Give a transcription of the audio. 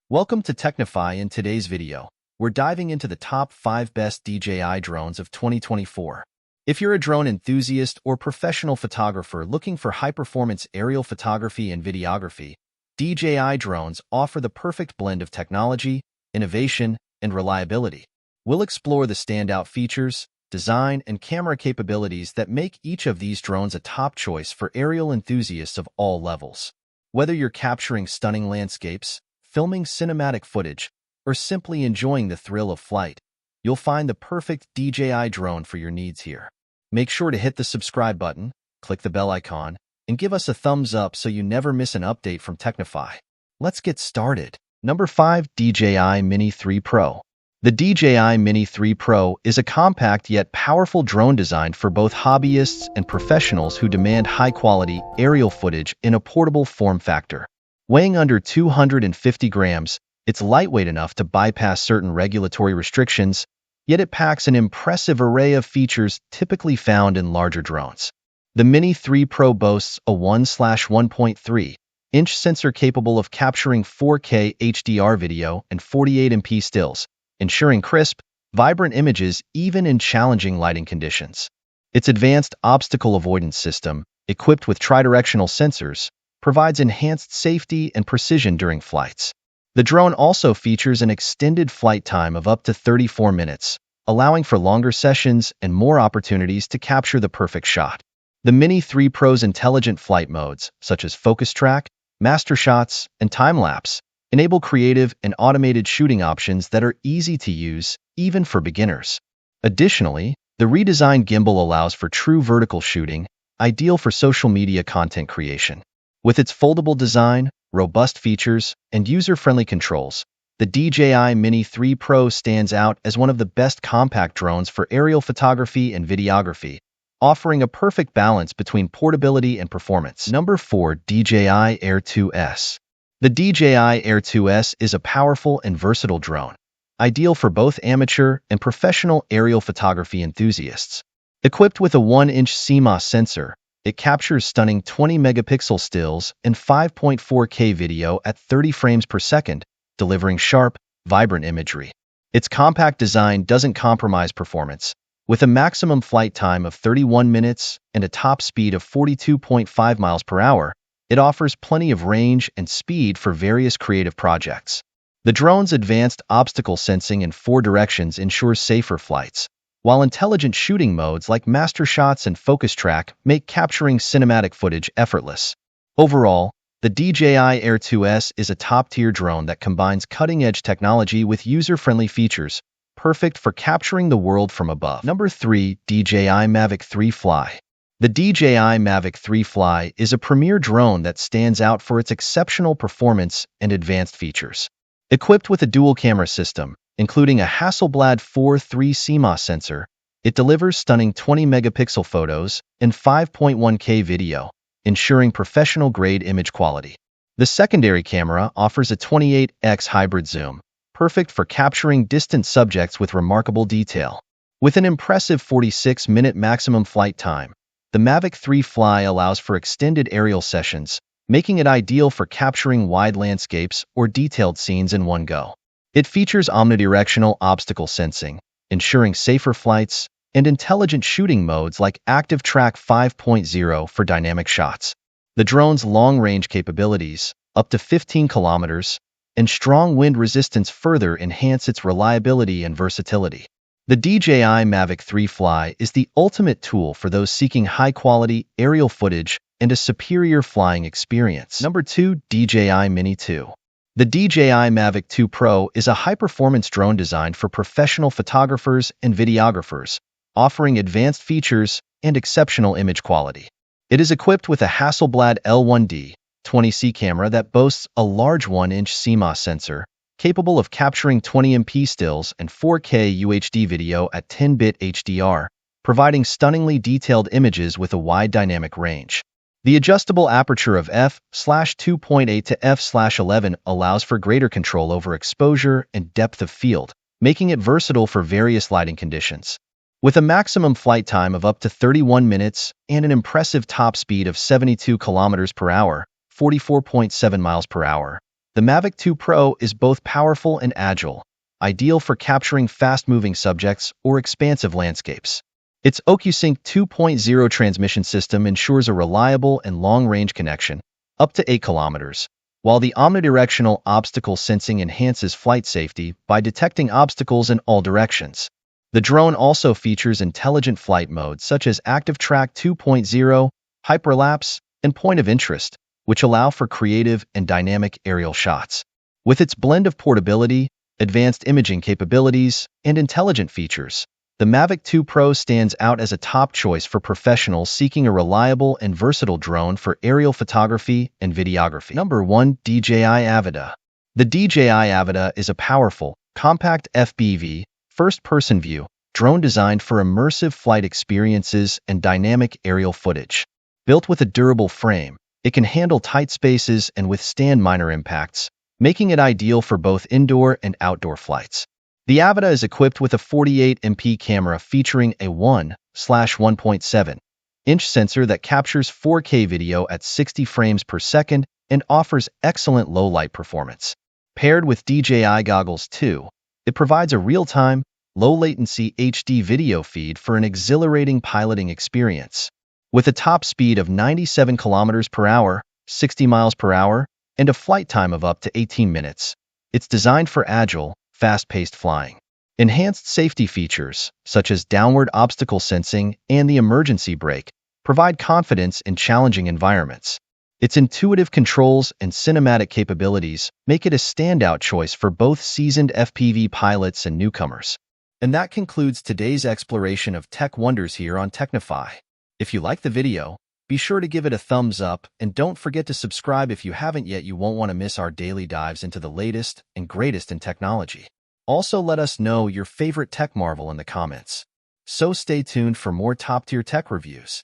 Welcome to Technify. In today's video, we're diving into the top 5 best DJI drones of 2024. If you're a drone enthusiast or professional photographer looking for high-performance aerial photography and videography, DJI drones offer the perfect blend of technology, innovation, and reliability. We'll explore the standout features, design, and camera capabilities that make each of these drones a top choice for aerial enthusiasts of all levels. Whether you're capturing stunning landscapes, filming cinematic footage, or simply enjoying the thrill of flight, you'll find the perfect DJI drone for your needs here. Make sure to hit the subscribe button, click the bell icon, and give us a thumbs up so you never miss an update from Technify. Let's get started. Number 5. DJI Mini3 Pro. The DJI Mini3 Pro is a compact yet powerful drone designed for both hobbyists and professionals who demand high-quality aerial footage in a portable form factor. Weighing under 250 grams, it's lightweight enough to bypass certain regulatory restrictions, yet it packs an impressive array of features typically found in larger drones. The Mini3 Pro boasts a 1/1.3-inch sensor capable of capturing 4K HDR video and 48MP stills, ensuring crisp, vibrant images even in challenging lighting conditions. Its advanced obstacle avoidance system, equipped with tridirectional sensors, provides enhanced safety and precision during flights. The drone also features an extended flight time of up to 34 minutes, allowing for longer sessions and more opportunities to capture the perfect shot. The Mini3 Pro's intelligent flight modes, such as focus track, master shots, and time-lapse, enable creative and automated shooting options that are easy to use, even for beginners. Additionally, the redesigned gimbal allows for true vertical shooting, ideal for social media content creation. With its foldable design, robust features, and user-friendly controls, the DJI Mini3 Pro stands out as one of the best compact drones for aerial photography and videography, offering a perfect balance between portability and performance. Number 4. DJI Air 2S. The DJI Air 2S is a powerful and versatile drone, ideal for both amateur and professional aerial photography enthusiasts. Equipped with a 1-inch CMOS sensor, it captures stunning 20-megapixel stills and 5.4K video at 30 frames per second, delivering sharp, vibrant imagery. Its compact design doesn't compromise performance. With a maximum flight time of 31 minutes and a top speed of 42.5 miles per hour, it offers plenty of range and speed for various creative projects. The drone's advanced obstacle sensing in 4 directions ensures safer flights, while intelligent shooting modes like master shots and focus track make capturing cinematic footage effortless. Overall, the DJI Air 2S is a top-tier drone that combines cutting-edge technology with user-friendly features, perfect for capturing the world from above. Number 3. DJI Mavic 3 Fly. The DJI Mavic 3 Fly is a premier drone that stands out for its exceptional performance and advanced features. Equipped with a dual-camera system, including a Hasselblad 4.3 CMOS sensor, it delivers stunning 20-megapixel photos and 5.1K video, ensuring professional-grade image quality. The secondary camera offers a 28x hybrid zoom, perfect for capturing distant subjects with remarkable detail. With an impressive 46-minute maximum flight time, the Mavic 3 Fly allows for extended aerial sessions, making it ideal for capturing wide landscapes or detailed scenes in one go. It features omnidirectional obstacle sensing, ensuring safer flights, and intelligent shooting modes like Active Track 5.0 for dynamic shots. The drone's long-range capabilities, up to 15 kilometers, and strong wind resistance further enhance its reliability and versatility. The DJI Mavic 3 Fly is the ultimate tool for those seeking high-quality aerial footage and a superior flying experience. Number 2. DJI Mini 2. The DJI Mavic 2 Pro is a high-performance drone designed for professional photographers and videographers, offering advanced features and exceptional image quality. It is equipped with a Hasselblad L1D 20C camera that boasts a large 1-inch CMOS sensor, capable of capturing 20MP stills and 4K UHD video at 10-bit HDR, providing stunningly detailed images with a wide dynamic range. The adjustable aperture of f/2.8 to f/11 allows for greater control over exposure and depth of field, making it versatile for various lighting conditions. With a maximum flight time of up to 31 minutes and an impressive top speed of 72 km per hour, 44.7 miles per hour, The Mavic 2 Pro is both powerful and agile, ideal for capturing fast-moving subjects or expansive landscapes. Its OcuSync 2.0 transmission system ensures a reliable and long-range connection, up to 8 kilometers, while the omnidirectional obstacle sensing enhances flight safety by detecting obstacles in all directions. The drone also features intelligent flight modes such as Active Track 2.0, Hyperlapse, and Point of Interest, which allow for creative and dynamic aerial shots. With its blend of portability, advanced imaging capabilities, and intelligent features, the Mavic 2 Pro stands out as a top choice for professionals seeking a reliable and versatile drone for aerial photography and videography. Number 1. DJI Avida. The DJI Avida is a powerful, compact FPV, first-person view, drone designed for immersive flight experiences and dynamic aerial footage. Built with a durable frame, it can handle tight spaces and withstand minor impacts, making it ideal for both indoor and outdoor flights. The Avida is equipped with a 48MP camera featuring a 1/1.7-inch sensor that captures 4K video at 60 frames per second and offers excellent low-light performance. Paired with DJI goggles too, it provides a real-time, low-latency HD video feed for an exhilarating piloting experience. With a top speed of 97 kilometers per hour, 60 miles per hour, and a flight time of up to 18 minutes, it's designed for agile, fast-paced flying. Enhanced safety features, such as downward obstacle sensing and the emergency brake, provide confidence in challenging environments. Its intuitive controls and cinematic capabilities make it a standout choice for both seasoned FPV pilots and newcomers. And that concludes today's exploration of tech wonders here on Technify. If you like the video, be sure to give it a thumbs up and don't forget to subscribe if you haven't yet. You won't want to miss our daily dives into the latest and greatest in technology. Also, let us know your favorite tech marvel in the comments. So stay tuned for more top-tier tech reviews.